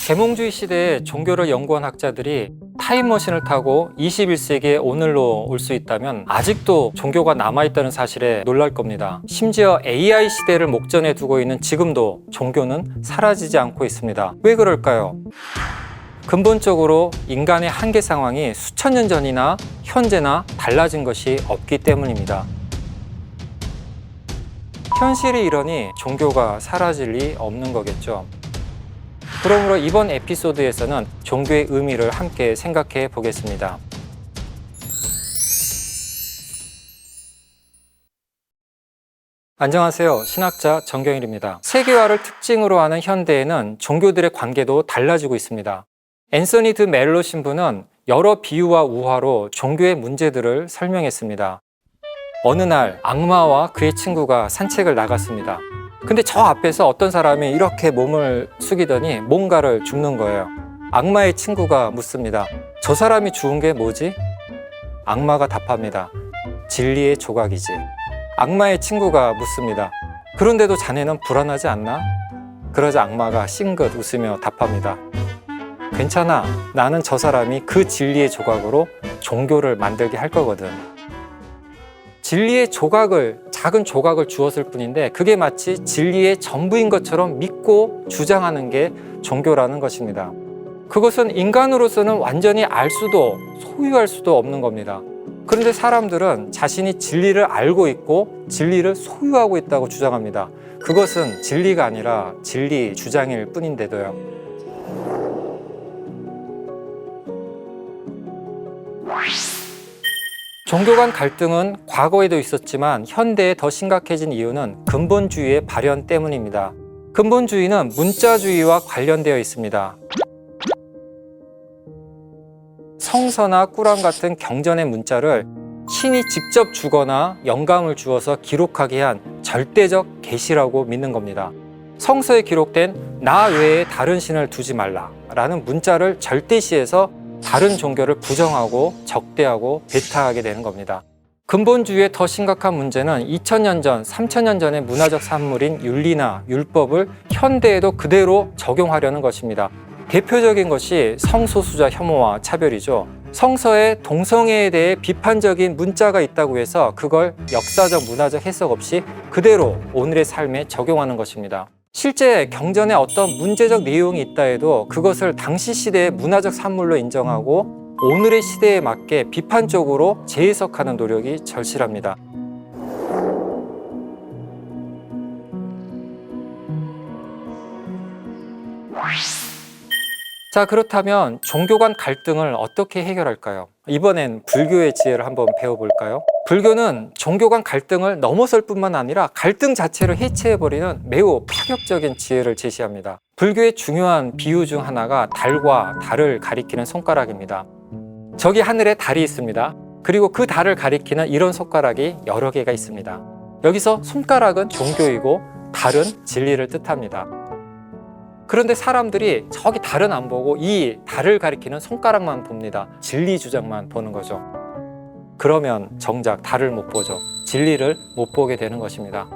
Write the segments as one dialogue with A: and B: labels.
A: 계몽주의 시대에 종교를 연구한 학자들이 타임머신을 타고 21세기의 오늘로 올 수 있다면 아직도 종교가 남아있다는 사실에 놀랄 겁니다. 심지어 AI 시대를 목전에 두고 있는 지금도 종교는 사라지지 않고 있습니다. 왜 그럴까요? 근본적으로 인간의 한계 상황이 수천 년 전이나 현재나 달라진 것이 없기 때문입니다. 현실이 이러니 종교가 사라질 리 없는 거겠죠. 그러므로 이번 에피소드에서는 종교의 의미를 함께 생각해 보겠습니다. 안녕하세요. 신학자 정경일입니다. 세계화를 특징으로 하는 현대에는 종교들의 관계도 달라지고 있습니다. 앤서니 드 멜로 신부는 여러 비유와 우화로 종교의 문제들을 설명했습니다. 어느 날 악마와 그의 친구가 산책을 나갔습니다. 근데 저 앞에서 어떤 사람이 이렇게 몸을 숙이더니 뭔가를 줍는 거예요. 악마의 친구가 묻습니다. 저 사람이 주운 게 뭐지? 악마가 답합니다. 진리의 조각이지. 악마의 친구가 묻습니다. 그런데도 자네는 불안하지 않나? 그러자 악마가 싱긋 웃으며 답합니다. 괜찮아. 나는 저 사람이 그 진리의 조각으로 종교를 만들게 할 거거든. 진리의 조각을, 작은 조각을 주었을 뿐인데 그게 마치 진리의 전부인 것처럼 믿고 주장하는 게 종교라는 것입니다. 그것은 인간으로서는 완전히 알 수도 소유할 수도 없는 겁니다. 그런데 사람들은 자신이 진리를 알고 있고 진리를 소유하고 있다고 주장합니다. 그것은 진리가 아니라 진리 주장일 뿐인데도요. 종교 간 갈등은 과거에도 있었지만 현대에 더 심각해진 이유는 근본주의의 발현 때문입니다. 근본주의는 문자주의와 관련되어 있습니다. 성서나 꾸란 같은 경전의 문자를 신이 직접 주거나 영감을 주어서 기록하게 한 절대적 계시라고 믿는 겁니다. 성서에 기록된 나 외에 다른 신을 두지 말라 라는 문자를 절대시해서 다른 종교를 부정하고 적대하고 배타하게 되는 겁니다. 근본주의의 더 심각한 문제는 2000년 전, 3000년 전의 문화적 산물인 윤리나 율법을 현대에도 그대로 적용하려는 것입니다. 대표적인 것이 성소수자 혐오와 차별이죠. 성서에 동성애에 대해 비판적인 문자가 있다고 해서 그걸 역사적 문화적 해석 없이 그대로 오늘의 삶에 적용하는 것입니다. 실제 경전에 어떤 문제적 내용이 있다 해도 그것을 당시 시대의 문화적 산물로 인정하고 오늘의 시대에 맞게 비판적으로 재해석하는 노력이 절실합니다. 자, 그렇다면 종교 간 갈등을 어떻게 해결할까요? 이번엔 불교의 지혜를 한번 배워볼까요? 불교는 종교 간 갈등을 넘어설 뿐만 아니라 갈등 자체를 해체해버리는 매우 파격적인 지혜를 제시합니다. 불교의 중요한 비유 중 하나가 달과 달을 가리키는 손가락입니다. 저기 하늘에 달이 있습니다. 그리고 그 달을 가리키는 이런 손가락이 여러 개가 있습니다. 여기서 손가락은 종교이고 달은 진리를 뜻합니다. 그런데 사람들이 저기 달은 안 보고 이 달을 가리키는 손가락만 봅니다. 진리 주장만 보는 거죠. 그러면 정작 달을 못 보죠. 진리를 못 보게 되는 것입니다.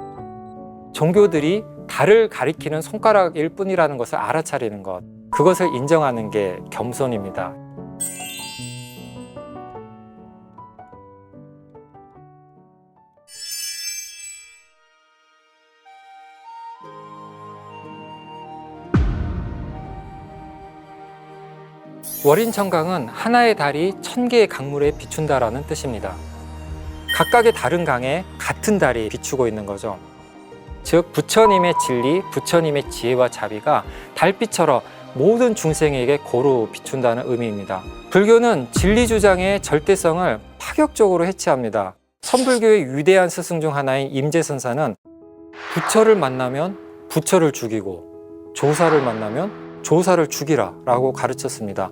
A: 종교들이 달을 가리키는 손가락일 뿐이라는 것을 알아차리는 것, 그것을 인정하는 게 겸손입니다. 월인천강은 하나의 달이 1000개의 강물에 비춘다라는 뜻입니다. 각각의 다른 강에 같은 달이 비추고 있는 거죠. 즉 부처님의 진리, 부처님의 지혜와 자비가 달빛처럼 모든 중생에게 고루 비춘다는 의미입니다. 불교는 진리 주장의 절대성을 파격적으로 해체합니다. 선불교의 위대한 스승 중 하나인 임재선사는 부처를 만나면 부처를 죽이고 조사를 만나면 조사를 죽이라 라고 가르쳤습니다.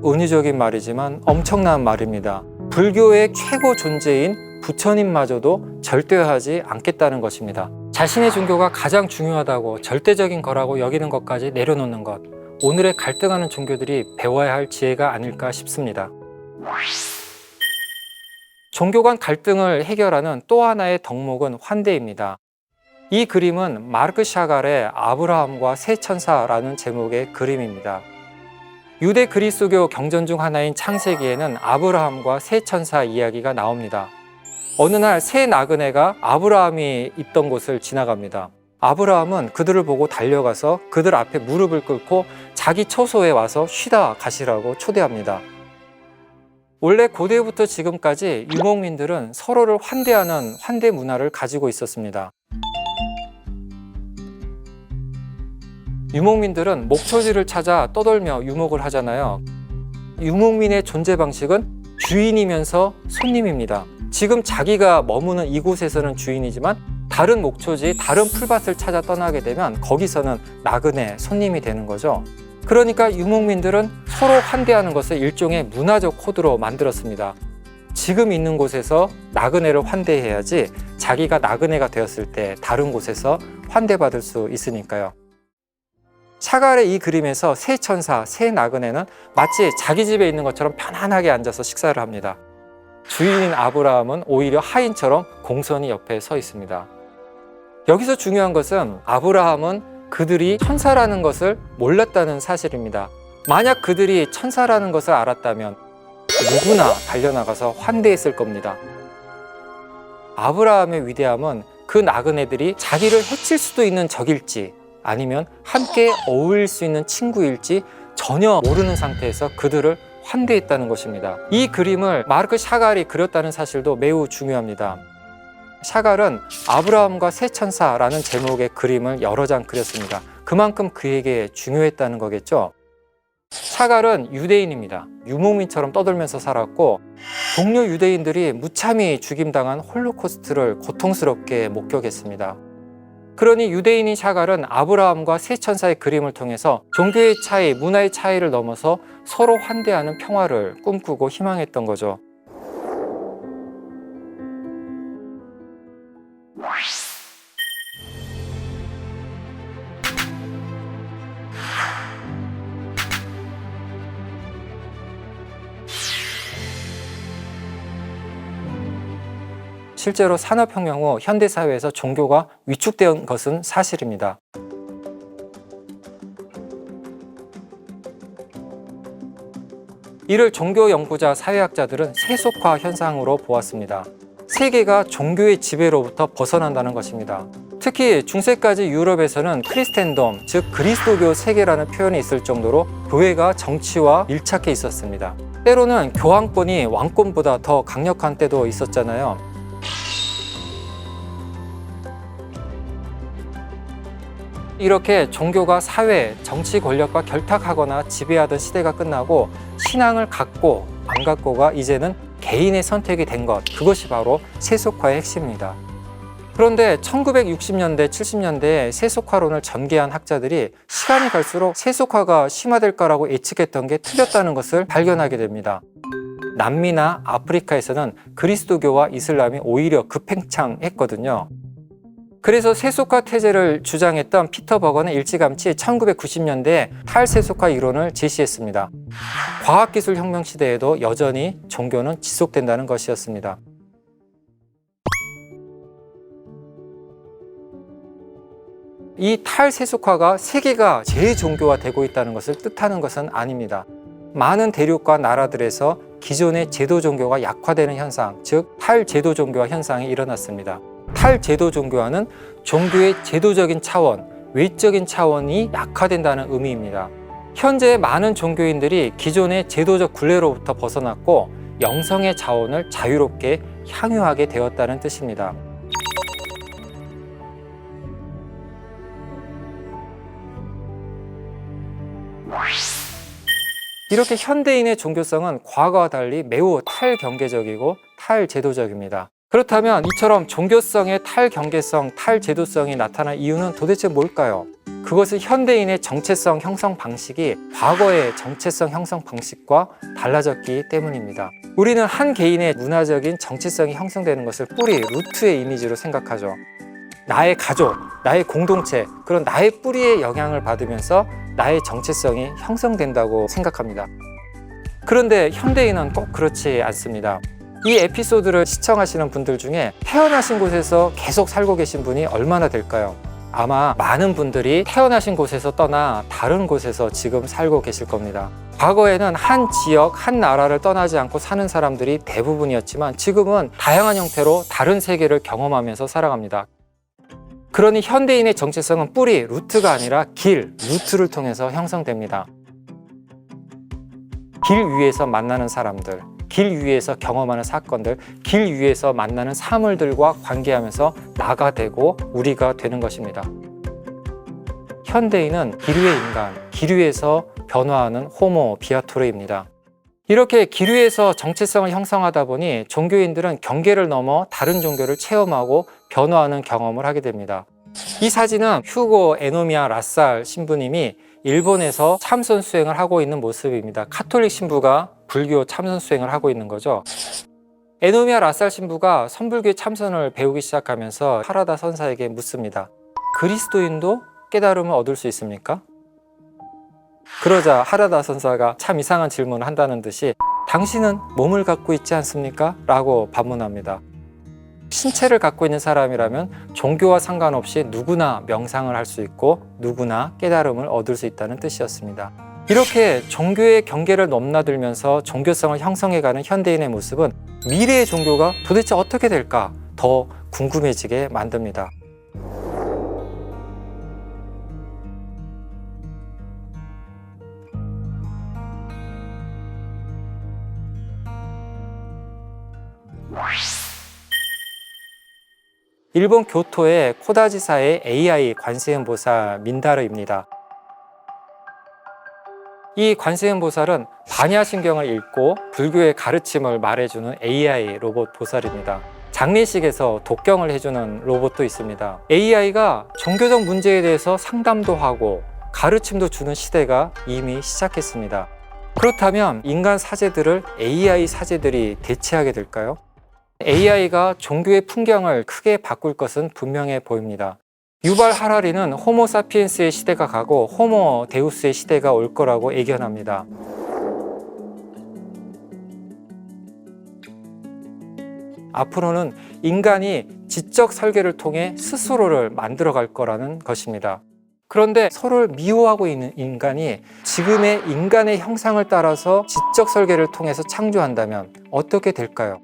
A: 은유적인 말이지만 엄청난 말입니다. 불교의 최고 존재인 부처님마저도 절대화하지 않겠다는 것입니다. 자신의 종교가 가장 중요하다고 절대적인 거라고 여기는 것까지 내려놓는 것, 오늘의 갈등하는 종교들이 배워야 할 지혜가 아닐까 싶습니다. 종교 간 갈등을 해결하는 또 하나의 덕목은 환대입니다. 이 그림은 마르크 샤갈의 아브라함과 새 천사라는 제목의 그림입니다. 유대 그리스도교 경전 중 하나인 창세기에는 아브라함과 새 천사 이야기가 나옵니다. 어느 날 새 나그네가 아브라함이 있던 곳을 지나갑니다. 아브라함은 그들을 보고 달려가서 그들 앞에 무릎을 꿇고 자기 처소에 와서 쉬다 가시라고 초대합니다. 원래 고대부터 지금까지 유목민들은 서로를 환대하는 환대 문화를 가지고 있었습니다. 유목민들은 목초지를 찾아 떠돌며 유목을 하잖아요. 유목민의 존재 방식은 주인이면서 손님입니다. 지금 자기가 머무는 이곳에서는 주인이지만 다른 목초지, 다른 풀밭을 찾아 떠나게 되면 거기서는 나그네, 손님이 되는 거죠. 그러니까 유목민들은 서로 환대하는 것을 일종의 문화적 코드로 만들었습니다. 지금 있는 곳에서 나그네를 환대해야지 자기가 나그네가 되었을 때 다른 곳에서 환대받을 수 있으니까요. 샤갈의 이 그림에서 새 천사, 새 나그네는 마치 자기 집에 있는 것처럼 편안하게 앉아서 식사를 합니다. 주인인 아브라함은 오히려 하인처럼 공손히 옆에 서 있습니다. 여기서 중요한 것은 아브라함은 그들이 천사라는 것을 몰랐다는 사실입니다. 만약 그들이 천사라는 것을 알았다면 누구나 달려나가서 환대했을 겁니다. 아브라함의 위대함은 그 나그네들이 자기를 해칠 수도 있는 적일지 아니면 함께 어울릴 수 있는 친구일지 전혀 모르는 상태에서 그들을 환대했다는 것입니다. 이 그림을 마르크 샤갈이 그렸다는 사실도 매우 중요합니다. 샤갈은 아브라함과 새 천사라는 제목의 그림을 여러 장 그렸습니다. 그만큼 그에게 중요했다는 거겠죠. 샤갈은 유대인입니다. 유목민처럼 떠들면서 살았고 동료 유대인들이 무참히 죽임당한 홀로코스트를 고통스럽게 목격했습니다. 그러니 유대인인 샤갈은 아브라함과 새 천사의 그림을 통해서 종교의 차이, 문화의 차이를 넘어서 서로 환대하는 평화를 꿈꾸고 희망했던 거죠. 실제로 산업혁명 후 현대사회에서 종교가 위축된 것은 사실입니다. 이를 종교 연구자, 사회학자들은 세속화 현상으로 보았습니다. 세계가 종교의 지배로부터 벗어난다는 것입니다. 특히 중세까지 유럽에서는 크리스텐돔, 즉 그리스도교 세계라는 표현이 있을 정도로 교회가 정치와 밀착해 있었습니다. 때로는 교황권이 왕권보다 더 강력한 때도 있었잖아요. 이렇게 종교가 사회, 정치 권력과 결탁하거나 지배하던 시대가 끝나고 신앙을 갖고 안 갖고가 이제는 개인의 선택이 된 것, 그것이 바로 세속화의 핵심입니다. 그런데 1960년대, 70년대에 세속화론을 전개한 학자들이 시간이 갈수록 세속화가 심화될 거라고 예측했던 게 틀렸다는 것을 발견하게 됩니다. 남미나 아프리카에서는 그리스도교와 이슬람이 오히려 급팽창했거든요. 그래서 세속화 태제를 주장했던 피터 버건은 일찌감치 1990년대에 탈세속화 이론을 제시했습니다. 과학기술 혁명 시대에도 여전히 종교는 지속된다는 것이었습니다. 이 탈세속화가 세계가 재종교화되고 있다는 것을 뜻하는 것은 아닙니다. 많은 대륙과 나라들에서 기존의 제도 종교가 약화되는 현상, 즉 탈제도 종교화 현상이 일어났습니다. 탈제도 종교화는 종교의 제도적인 차원, 외적인 차원이 약화된다는 의미입니다. 현재 많은 종교인들이 기존의 제도적 굴레로부터 벗어났고 영성의 자원을 자유롭게 향유하게 되었다는 뜻입니다. 이렇게 현대인의 종교성은 과거와 달리 매우 탈경계적이고 탈제도적입니다. 그렇다면 이처럼 종교성의 탈경계성, 탈제도성이 나타난 이유는 도대체 뭘까요? 그것은 현대인의 정체성 형성 방식이 과거의 정체성 형성 방식과 달라졌기 때문입니다. 우리는 한 개인의 문화적인 정체성이 형성되는 것을 뿌리, 루트의 이미지로 생각하죠. 나의 가족, 나의 공동체, 그런 나의 뿌리의 영향을 받으면서 나의 정체성이 형성된다고 생각합니다. 그런데 현대인은 꼭 그렇지 않습니다. 이 에피소드를 시청하시는 분들 중에 태어나신 곳에서 계속 살고 계신 분이 얼마나 될까요? 아마 많은 분들이 태어나신 곳에서 떠나 다른 곳에서 지금 살고 계실 겁니다. 과거에는 한 지역, 한 나라를 떠나지 않고 사는 사람들이 대부분이었지만 지금은 다양한 형태로 다른 세계를 경험하면서 살아갑니다. 그러니 현대인의 정체성은 뿌리, 루트가 아니라 길, 루트를 통해서 형성됩니다. 길 위에서 만나는 사람들, 길 위에서 경험하는 사건들, 길 위에서 만나는 사물들과 관계하면서 나가 되고 우리가 되는 것입니다. 현대인은 길 위의 인간, 길 위에서 변화하는 호모 비아토르입니다. 이렇게 길 위에서 정체성을 형성하다 보니 종교인들은 경계를 넘어 다른 종교를 체험하고 변화하는 경험을 하게 됩니다. 이 사진은 휴고 에노미야 라살 신부님이 일본에서 참선 수행을 하고 있는 모습입니다. 카톨릭 신부가 불교 참선 수행을 하고 있는 거죠. 에노미야 라살 신부가 선불교의 참선을 배우기 시작하면서 하라다 선사에게 묻습니다. 그리스도인도 깨달음을 얻을 수 있습니까? 그러자 하라다 선사가 참 이상한 질문을 한다는 듯이 당신은 몸을 갖고 있지 않습니까? 라고 반문합니다. 신체를 갖고 있는 사람이라면 종교와 상관없이 누구나 명상을 할 수 있고 누구나 깨달음을 얻을 수 있다는 뜻이었습니다. 이렇게 종교의 경계를 넘나들면서 종교성을 형성해가는 현대인의 모습은 미래의 종교가 도대체 어떻게 될까 더 궁금해지게 만듭니다. 일본 교토의 코다지사의 AI 관세음보살 민다르입니다. 이 관세음보살은 반야신경을 읽고 불교의 가르침을 말해주는 AI 로봇 보살입니다. 장례식에서 독경을 해주는 로봇도 있습니다. AI가 종교적 문제에 대해서 상담도 하고 가르침도 주는 시대가 이미 시작했습니다. 그렇다면 인간 사제들을 AI 사제들이 대체하게 될까요? AI가 종교의 풍경을 크게 바꿀 것은 분명해 보입니다. 유발 하라리는 호모 사피엔스의 시대가 가고 호모 데우스의 시대가 올 거라고 예견합니다. 앞으로는 인간이 지적 설계를 통해 스스로를 만들어 갈 거라는 것입니다. 그런데 서로를 미워하고 있는 인간이 지금의 인간의 형상을 따라서 지적 설계를 통해서 창조한다면 어떻게 될까요?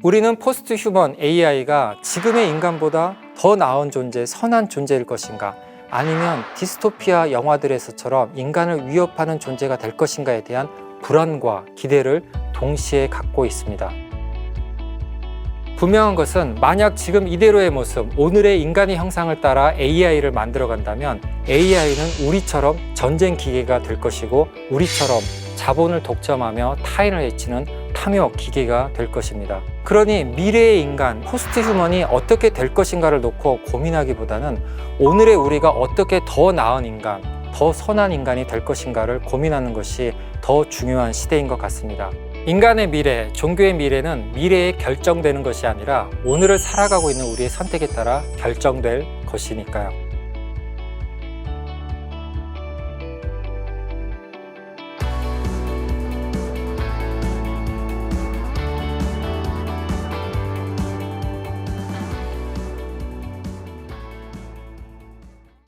A: 우리는 포스트 휴먼 AI가 지금의 인간보다 더 나은 존재, 선한 존재일 것인가? 아니면 디스토피아 영화들에서처럼 인간을 위협하는 존재가 될 것인가에 대한 불안과 기대를 동시에 갖고 있습니다. 분명한 것은 만약 지금 이대로의 모습, 오늘의 인간의 형상을 따라 AI를 만들어 간다면 AI는 우리처럼 전쟁 기계가 될 것이고 우리처럼 자본을 독점하며 타인을 해치는 탐욕 기계가 될 것입니다. 그러니 미래의 인간, 포스트 휴먼이 어떻게 될 것인가를 놓고 고민하기보다는 오늘의 우리가 어떻게 더 나은 인간, 더 선한 인간이 될 것인가를 고민하는 것이 더 중요한 시대인 것 같습니다. 인간의 미래, 종교의 미래는 미래에 결정되는 것이 아니라 오늘을 살아가고 있는 우리의 선택에 따라 결정될 것이니까요.